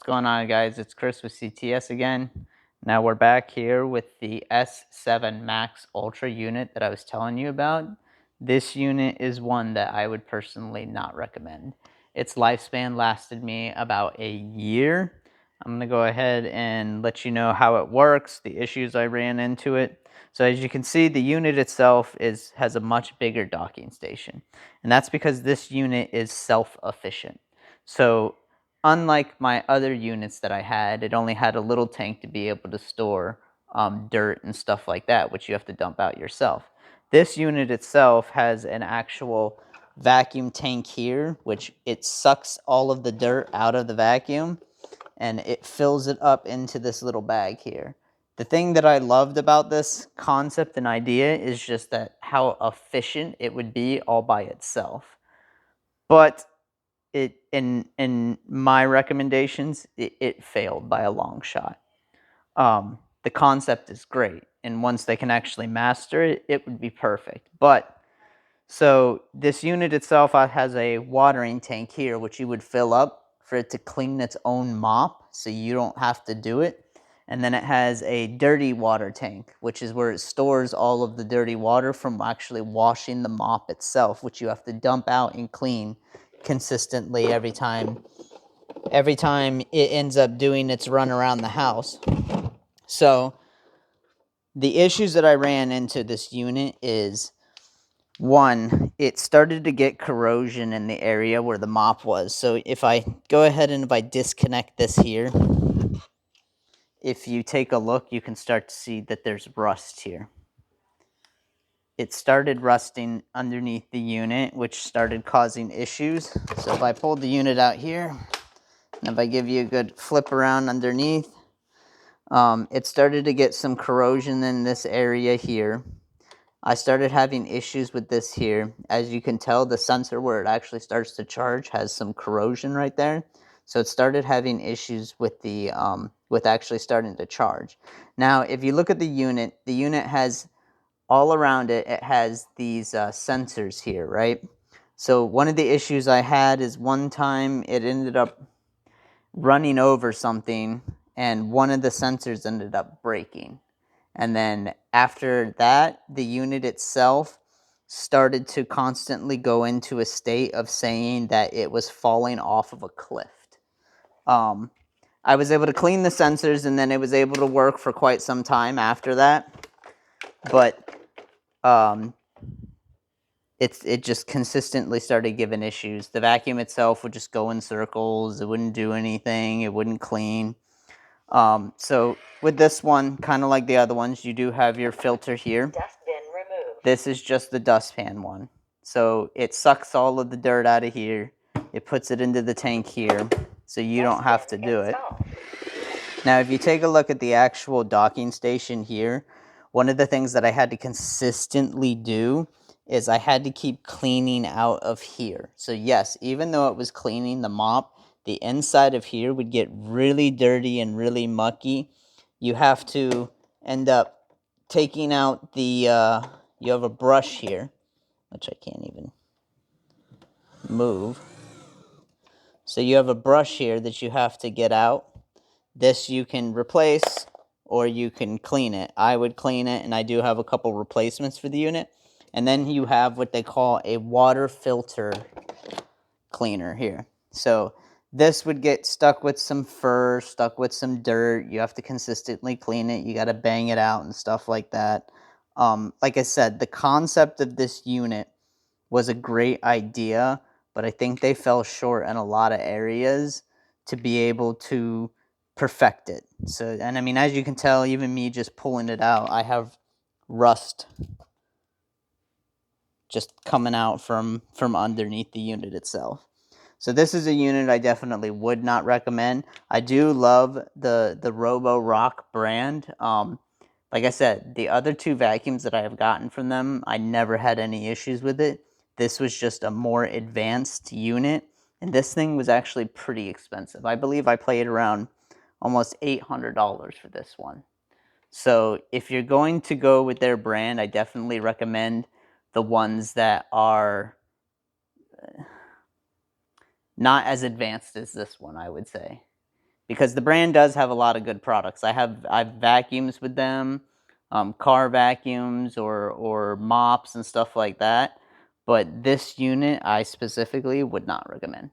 What's going on, guys? It's Chris with CTS again. Now we're back here with the S7 Max Ultra unit that I was telling you about. This unit is one that I would personally not recommend. Its lifespan lasted me about a year. I'm going to go ahead and let you know how it works, the issues I ran into it. So as you can see, the unit itself has a much bigger docking station. And that's because this unit is self-efficient. So unlike my other units that I had, it only had a little tank to be able to store dirt and stuff like that, which you have to dump out yourself. This unit itself has an actual vacuum tank here, which it sucks all of the dirt out of the vacuum and it fills it up into this little bag here. The thing that I loved about this concept and idea is just that how efficient it would be all by itself. But in my recommendations, it failed by a long shot. The concept is great, and once they can actually master it, it would be perfect. But so this unit itself has a watering tank here, which you would fill up for it to clean its own mop, so you don't have to do it. And then it has a dirty water tank, which is where it stores all of the dirty water from actually washing the mop itself, which you have to dump out and clean consistently every time it ends up doing its run around the house. So the issues that I ran into this unit is, one, it started to get corrosion in the area where the mop was. So if I go ahead and if I disconnect this here, if you take a look, you can start to see that there's rust here. It started rusting underneath the unit, which started causing issues. So if I pulled the unit out here, and if I give you a good flip around underneath, it started to get some corrosion in this area here. I started having issues with this here. As you can tell, the sensor where it actually starts to charge has some corrosion right there. So it started having issues with the with actually starting to charge. Now, if you look at the unit has all around it, it has these sensors here, right? So one of the issues I had is one time it ended up running over something and one of the sensors ended up breaking. And then after that, the unit itself started to constantly go into a state of saying that it was falling off of a cliff. I was able to clean the sensors and then it was able to work for quite some time after that. But it just consistently started giving issues. The vacuum itself would just go in circles. It wouldn't do anything. It wouldn't clean. So with this one, kind of like the other ones, you do have your filter here. Dustbin removed. This is just the dustpan one. So it sucks all of the dirt out of here. It puts it into the tank here, so you don't have to do it. Now, if you take a look at the actual docking station here, one of the things that I had to consistently do is I had to keep cleaning out of here. So yes, even though it was cleaning the mop, the inside of here would get really dirty and really mucky. You have to end up taking out the, you have a brush here, which I can't even move. So you have a brush here that you have to get out. This you can replace or you can clean it. I would clean it, and I do have a couple replacements for the unit. And then you have what they call a water filter cleaner here. So this would get stuck with some fur, stuck with some dirt. You have to consistently clean it. You got to bang it out and stuff like that. Like I said, the concept of this unit was a great idea, but I think they fell short in a lot of areas to be able to perfect it. So, and I mean, as you can tell, even me just pulling it out, I have rust just coming out from underneath the unit itself. So this is a unit I definitely would not recommend. I do love the Roborock brand. Like I said, the other two vacuums that I have gotten from them, I never had any issues with it. This was just a more advanced unit, and this thing was actually pretty expensive. I believe I paid around almost $800 for this one. So if you're going to go with their brand, I definitely recommend the ones that are not as advanced as this one, I would say. because the brand does have a lot of good products. I've vacuums with them, car vacuums or mops and stuff like that. But this unit I specifically would not recommend.